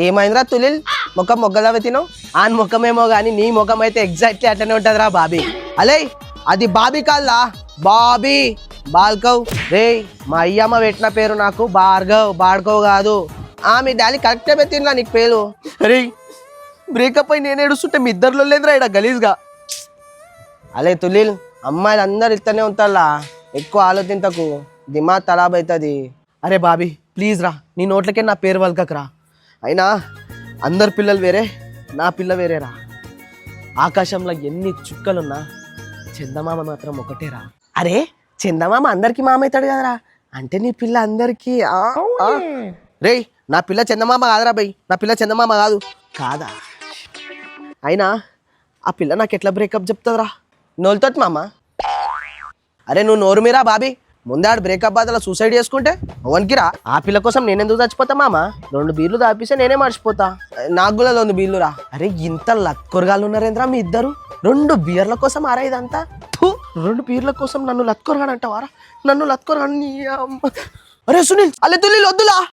ఏమైందిరా తులిల్ ముఖం మొగ్గలా తినావు ఆన్ ముఖమేమో కానీ నీ ముఖం అయితే ఎగ్జాక్ట్లీ అట్లనే ఉంటుందిరా బాబీ అలే అది బాబీ కాల్లా బాబీ బాల్కవ్ రే మా అయ్యమ్మ పెట్టిన పేరు నాకు బాడ్కవ్ కాదు మీ డాడీ కరెక్టే పెట్టిండ్రా నీకు పేరు అరే బ్రేకప్ అయి నేను ఏడుస్తుంటే మీ ఇద్దరిలో లేదురా ఇక్కడ గలీజ్గా అలే తులిల్ అమ్మాయిలు అందరు ఇస్తూనే ఉంటారా ఎక్కువ ఆలోచించకు దిమాగ్ ఖరాబ్ అవుతుంది అరే బాబీ ప్లీజ్ రా నీ నోట్లకే నా పేరు వల్కకరా అయినా అందరు పిల్లలు వేరే నా పిల్ల వేరేరా ఆకాశంలో ఎన్ని చుక్కలున్నా చందమామ మాత్రం ఒకటేరా అరే చందమామ అందరికి మామ అవుతాడు కదరా అంటే నీ పిల్ల అందరికీ రే నా పిల్ల చందమామ కాదురా బై నా పిల్ల చందమామ కాదా అయినా ఆ పిల్ల నాకు ఎట్లా బ్రేకప్ చెప్తుందిరా నోలుతోటి మామ అరే నువ్వు నోరు మీరా బాబీ ముందే ఆడు బ్రేకప్ బాధలో సూసైడ్ చేసుకుంటే ఓన్కిరా ఆ పిల్ల కోసం నేనెందుకు చచ్చిపోతా మామ 2 బీర్లు తాపిస్తే నేనే మర్చిపోతా నాకు కూడా 2 బీర్లు రా అరే ఇంత లత్కొరగాళ్ళు ఉన్నారేంద్రా మీ ఇద్దరు 2 బీర్ల కోసం ఆరా ఇదంతా 2 బీర్ల కోసం నన్ను లత్కొరగాడు అంటావారా నన్ను లత్కొరగాడు అరే సునీల్ అల్లే తుల్లి వద్దులా